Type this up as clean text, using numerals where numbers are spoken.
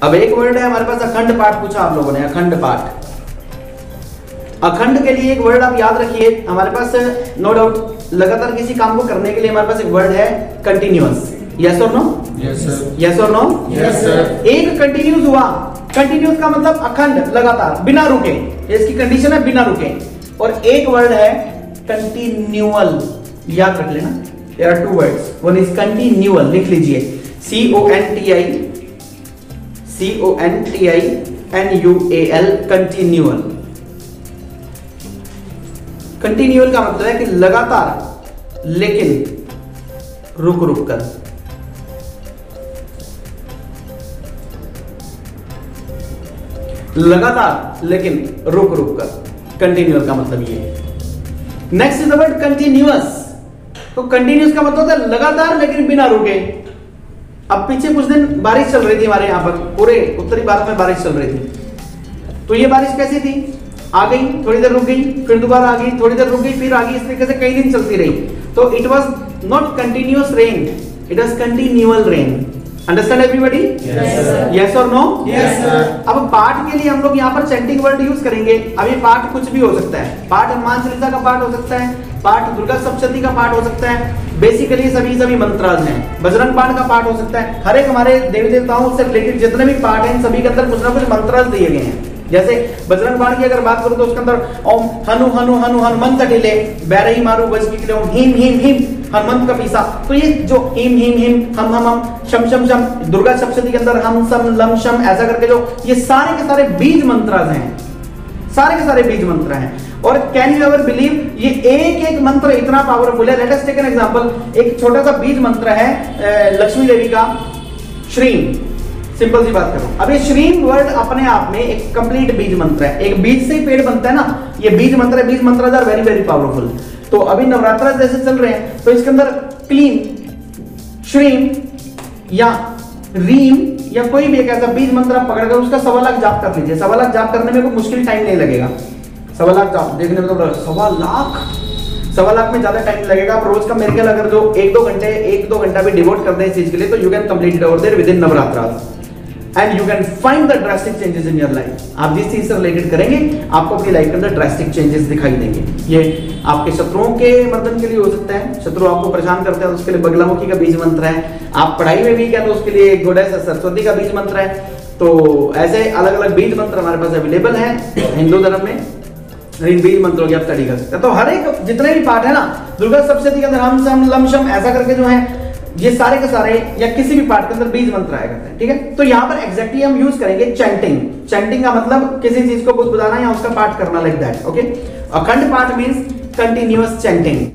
अब एक वर्ड है हमारे पास अखंड पाठ, पूछा आप लोगों ने अखंड पाठ। अखंड के लिए एक वर्ड आप याद रखिए, हमारे पास नो डाउट लगातार किसी काम को करने के लिए हमारे पास एक वर्ड है कंटिन्यूअस। यस और नो? Yes sir. यस और नो? Yes sir. एक कंटिन्यूस हुआ, कंटिन्यूस का मतलब अखंड, लगातार, बिना रुके, इसकी कंडीशन है बिना रुके। और एक वर्ड है कंटिन्यूअल, याद रख लेना। There are two words, one is continual, लिख लीजिए CONTINUAL, कंटिन्यूअल। कंटिन्यूअल का मतलब है कि लगातार लेकिन रुक रुक कर। लगातार लेकिन रुक रुक कर, कंटिन्यूअल का मतलब ये है। Next is the word continuous. तो कंटिन्यूअस का मतलब होता है लगातार लेकिन बिना रुके। अब पीछे कुछ दिन बारिश चल रही थी हमारे यहां पर, पूरे उत्तरी भारत में बारिश चल रही थी। तो ये बारिश कैसी थी? आ गई, थोड़ी देर रुक गई, फिर दोबारा आ गई, थोड़ी देर रुक गई, फिर आ गई, इस तरीके से कई दिन चलती रही। तो it was not continuous rain, it was continual rain. Understand everybody? Yes और नो? Yes sir. अब पाठ के लिए हम लोग यहाँ पर चैंटिंग वर्ड यूज करेंगे। अब ये पाठ कुछ भी हो सकता है, पाठ हनुमान चालीसा का पाठ हो सकता है, पाठ दुर्गा सप्तशती का पाठ हो सकता है, बेसिकली सभी मंत्रास हैं। बजरंग बाण का पाठ हो सकता है। हर एक हमारे देवी देवताओं से रिलेटेड जितने भी पाठ हैं सभी के अंदर कुछ ना कुछ मंत्रास दिए गए हैं। जैसे बजरंग बाण की अगर बात करूं तो उसके अंदर ओम हनु हनु हनु हनुमंत टिले बैरही मारू बज की ओम हिम हिम हिम हनुमंत का पीसा। तो ये जो हिम हिम हिम हम शम शम शम, दुर्गा सप्तशती के अंदर हम सम लम शम, ऐसा करके जो ये सारे के सारे बीज मंत्र हैं, सारे के सारे बीज मंत्र हैं। और कैन यू एवर बिलीव, ये एक एक मंत्र इतना पावरफुल है। Let us take an example. एक छोटा सा बीज मंत्र है लक्ष्मी देवी का, श्रीम। सिंपल सी बात करो, अब ये श्रीम वर्ड अपने आप में एक कंप्लीट बीज मंत्र है। एक बीज से ही पेड़ बनता है ना, ये बीज मंत्र है। बीज मंत्र आर वेरी वेरी पावरफुल। तो अभी नवरात्र जैसे चल रहे हैं तो इसके अंदर क्लीम, श्रीम या रीम या कोई भी एक ऐसा बीज मंत्र आप पकड़कर उसका 1.25 लाख जाप कर लीजिए। 1.25 लाख जाप करने में कोई मुश्किल टाइम नहीं लगेगा। 1.25 लाख जाप देखने में तो 1.25 लाख में ज्यादा टाइम लगेगा। आप रोज का मेरे ख्याल अगर जो 1-2 घंटा भी डिवोट कर दे इस चीज के लिए तो you can complete it over there within Navratra and you can find the drastic changes in your life. आप जिस चीज से रिलेटेड करेंगे आपको अपनी लाइफ के अंदर ड्रास्टिक चेंजेस दिखाई देंगे। ये आपके शत्रुओं के मर्दन के लिए हो सकता है, शत्रु आपको परेशान करते हैं तो उसके लिए बगलामुखी का बीज मंत्र है। आप पढ़ाई में वीक है तो उसके लिए गोडेस सरस्वती का बीज मंत्र है। तो ऐसे अलग अलग बीज मंत्र हमारे पास अवेलेबल है हिंदू धर्म में। इन बीज मंत्रों की आप स्टडी कर सकते हैं। तो हर एक जितने भी पाठ है ना, दुर्गा सप्तशती के अंदर हम सम लम शम ऐसा करके जो है ये सारे के सारे या किसी भी पाठ के अंदर बीज मंत्र आया करते हैं। ठीक है, तो यहां पर एग्जैक्टली हम यूज करेंगे चैंटिंग। चैंटिंग का मतलब किसी चीज को बुदबुदाना या उसका पाठ करना, लाइक दैट। ओके, अखंड पाठ मींस कंटिन्यूअस चैंटिंग।